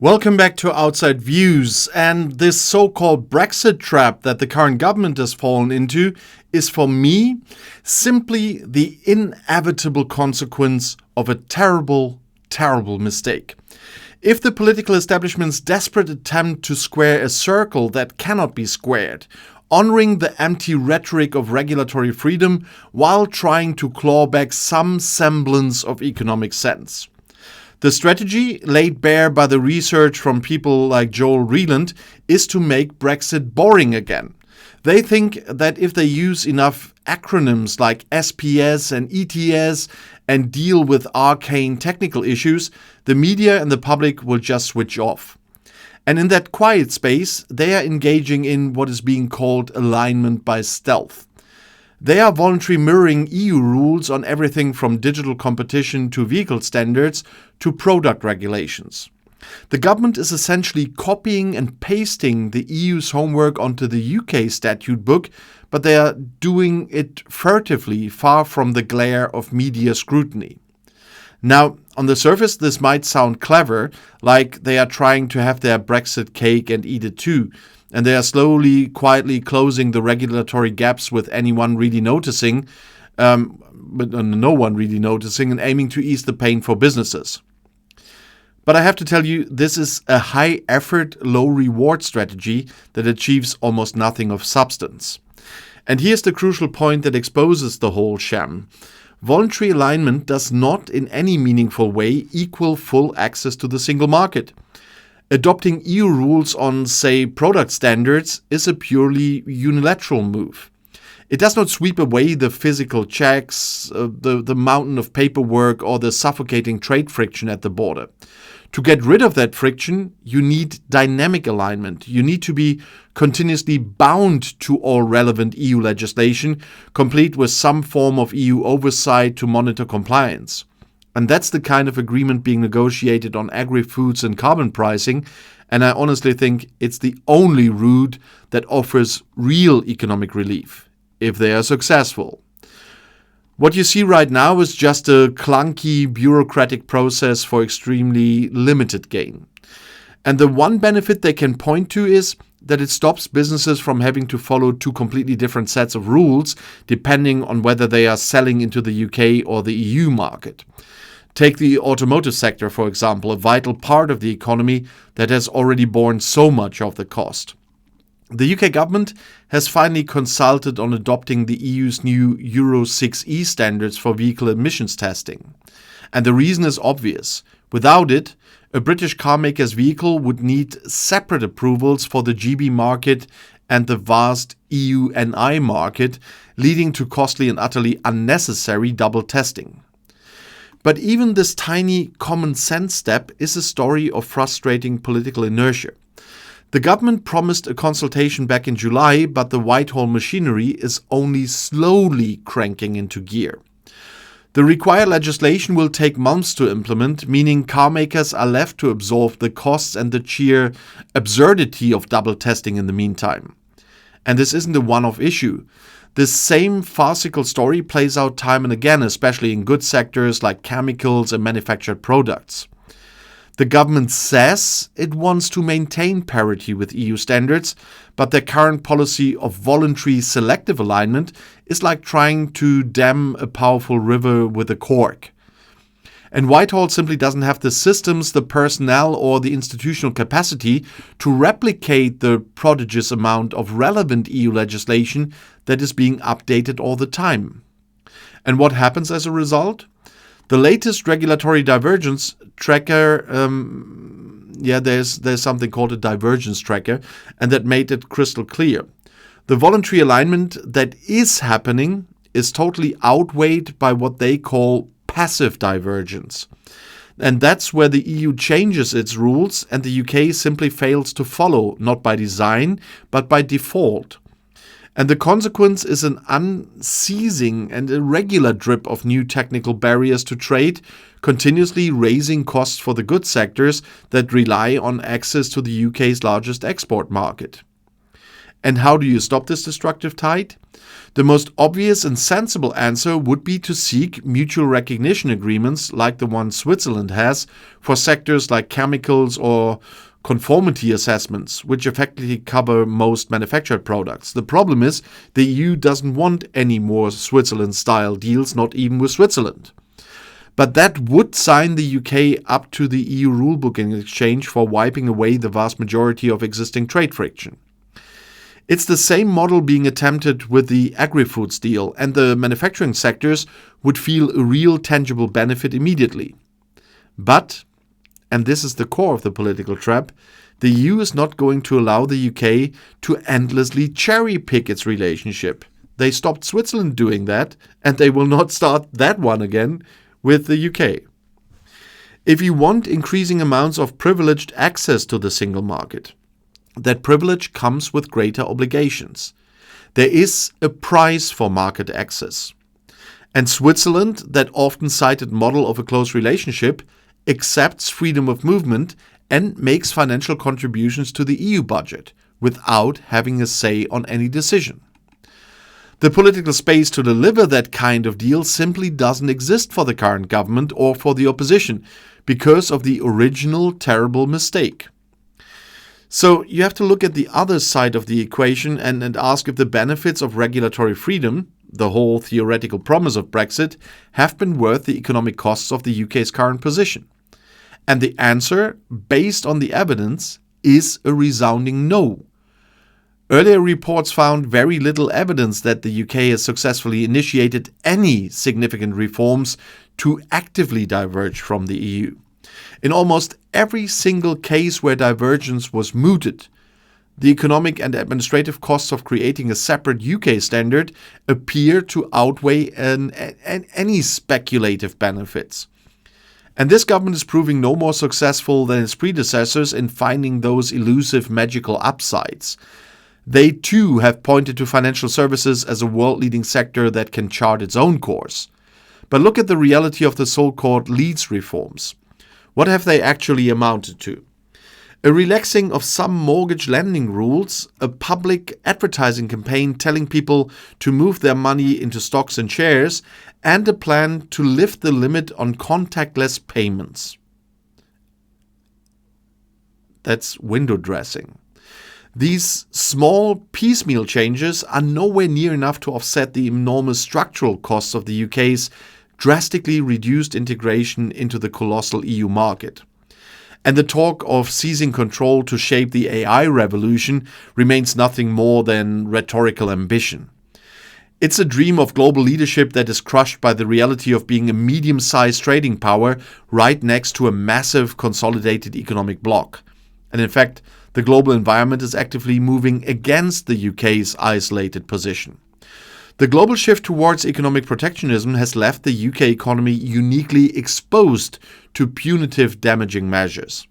Welcome back to Outside Views, and this so-called Brexit trap that the current government has fallen into is for me simply the inevitable consequence of a terrible, terrible mistake. If the political establishment's desperate attempt to square a circle that cannot be squared, honoring the empty rhetoric of regulatory freedom while trying to claw back some semblance of economic sense. The strategy, laid bare by the research from people like Joel Rieland, is to make Brexit boring again. They think that if they use enough acronyms like SPS and ETS and deal with arcane technical issues, the media and the public will just switch off. And in that quiet space, they are engaging in what is being called alignment by stealth. They are voluntarily mirroring EU rules on everything from digital competition to vehicle standards to product regulations. The government is essentially copying and pasting the EU's homework onto the UK statute book, but they are doing it furtively, far from the glare of media scrutiny. Now, on the surface, this might sound clever, like they are trying to have their Brexit cake and eat it too, and they are slowly, quietly closing the regulatory gaps with anyone really noticing, but no one really noticing, and aiming to ease the pain for businesses. But I have to tell you, this is a high-effort, low-reward strategy that achieves almost nothing of substance. And here's the crucial point that exposes the whole sham. Voluntary alignment does not in any meaningful way equal full access to the single market. Adopting EU rules on, say, product standards is a purely unilateral move. It does not sweep away the physical checks, the mountain of paperwork, or the suffocating trade friction at the border. To get rid of that friction, you need dynamic alignment. You need to be continuously bound to all relevant EU legislation, complete with some form of EU oversight to monitor compliance. And that's the kind of agreement being negotiated on agri-foods and carbon pricing, and I honestly think it's the only route that offers real economic relief, if they are successful. What you see right now is just a clunky bureaucratic process for extremely limited gain. And the one benefit they can point to is that it stops businesses from having to follow two completely different sets of rules, depending on whether they are selling into the UK or the EU market. Take the automotive sector, for example, a vital part of the economy that has already borne so much of the cost. The UK government has finally consulted on adopting the EU's new Euro 6e standards for vehicle emissions testing. And the reason is obvious. Without it, a British carmaker's vehicle would need separate approvals for the GB market and the vast EU NI market, leading to costly and utterly unnecessary double testing. But even this tiny common sense step is a story of frustrating political inertia. The government promised a consultation back in July, but the Whitehall machinery is only slowly cranking into gear. The required legislation will take months to implement, meaning carmakers are left to absorb the costs and the sheer absurdity of double testing in the meantime. And this isn't a one-off issue. This same farcical story plays out time and again, especially in good sectors like chemicals and manufactured products. The government says it wants to maintain parity with EU standards, but their current policy of voluntary selective alignment is like trying to dam a powerful river with a cork. And Whitehall simply doesn't have the systems, the personnel, or the institutional capacity to replicate the prodigious amount of relevant EU legislation that is being updated all the time. And what happens as a result? The latest regulatory divergence tracker, there's something called a divergence tracker, and that made it crystal clear. The voluntary alignment that is happening is totally outweighed by what they call passive divergence. And that's where the EU changes its rules and the UK simply fails to follow, not by design, but by default. And the consequence is an unceasing and irregular drip of new technical barriers to trade, continuously raising costs for the goods sectors that rely on access to the UK's largest export market. And how do you stop this destructive tide? The most obvious and sensible answer would be to seek mutual recognition agreements like the one Switzerland has for sectors like chemicals or conformity assessments, which effectively cover most manufactured products. The problem is the EU doesn't want any more Switzerland-style deals, not even with Switzerland. But that would sign the UK up to the EU rulebook in exchange for wiping away the vast majority of existing trade friction. It's the same model being attempted with the agri-foods deal, and the manufacturing sectors would feel a real tangible benefit immediately. But, and this is the core of the political trap, the EU is not going to allow the UK to endlessly cherry-pick its relationship. They stopped Switzerland doing that, and they will not start that one again with the UK. If you want increasing amounts of privileged access to the single market, that privilege comes with greater obligations. There is a price for market access. And Switzerland, that often cited model of a close relationship, accepts freedom of movement and makes financial contributions to the EU budget without having a say on any decision. The political space to deliver that kind of deal simply doesn't exist for the current government or for the opposition because of the original terrible mistake. So you have to look at the other side of the equation and ask if the benefits of regulatory freedom, the whole theoretical promise of Brexit, have been worth the economic costs of the UK's current position. And the answer, based on the evidence, is a resounding no. Earlier reports found very little evidence that the UK has successfully initiated any significant reforms to actively diverge from the EU. In almost every single case where divergence was mooted, the economic and administrative costs of creating a separate UK standard appear to outweigh any speculative benefits. And this government is proving no more successful than its predecessors in finding those elusive magical upsides. They too have pointed to financial services as a world-leading sector that can chart its own course. But look at the reality of the so-called Leeds reforms. What have they actually amounted to? A relaxing of some mortgage lending rules, a public advertising campaign telling people to move their money into stocks and shares, and a plan to lift the limit on contactless payments. That's window dressing. These small piecemeal changes are nowhere near enough to offset the enormous structural costs of the UK's drastically reduced integration into the colossal EU market. And the talk of seizing control to shape the AI revolution remains nothing more than rhetorical ambition. It's a dream of global leadership that is crushed by the reality of being a medium-sized trading power right next to a massive consolidated economic bloc. And in fact, the global environment is actively moving against the UK's isolated position. The global shift towards economic protectionism has left the UK economy uniquely exposed to punitive damaging measures.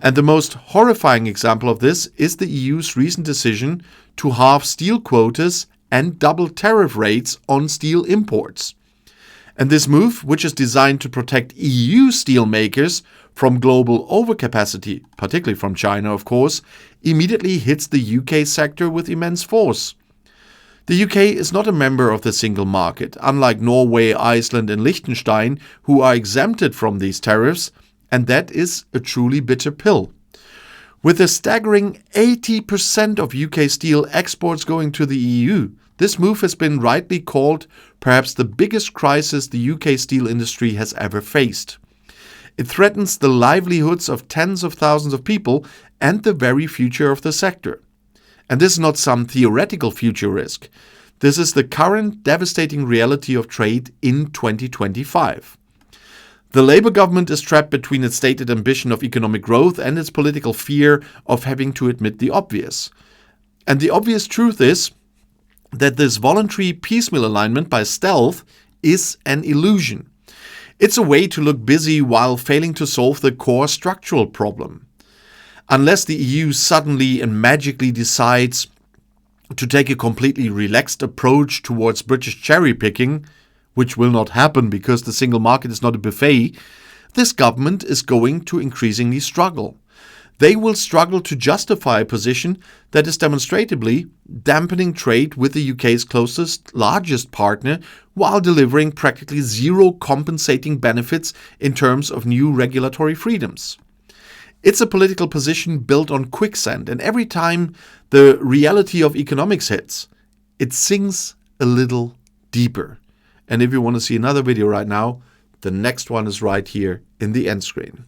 And the most horrifying example of this is the EU's recent decision to halve steel quotas and double tariff rates on steel imports. And this move, which is designed to protect EU steel makers from global overcapacity, particularly from China, of course, immediately hits the UK sector with immense force. The UK is not a member of the single market, unlike Norway, Iceland and Liechtenstein, who are exempted from these tariffs, and that is a truly bitter pill. With a staggering 80% of UK steel exports going to the EU, this move has been rightly called perhaps the biggest crisis the UK steel industry has ever faced. It threatens the livelihoods of tens of thousands of people and the very future of the sector. And this is not some theoretical future risk. This is the current devastating reality of trade in 2025. The Labour government is trapped between its stated ambition of economic growth and its political fear of having to admit the obvious. And the obvious truth is that this voluntary piecemeal alignment by stealth is an illusion. It's a way to look busy while failing to solve the core structural problem. Unless the EU suddenly and magically decides to take a completely relaxed approach towards British cherry-picking, which will not happen because the single market is not a buffet, this government is going to increasingly struggle. They will struggle to justify a position that is demonstrably dampening trade with the UK's closest, largest partner while delivering practically zero compensating benefits in terms of new regulatory freedoms. It's a political position built on quicksand, and every time the reality of economics hits, it sinks a little deeper. And if you want to see another video right now, the next one is right here in the end screen.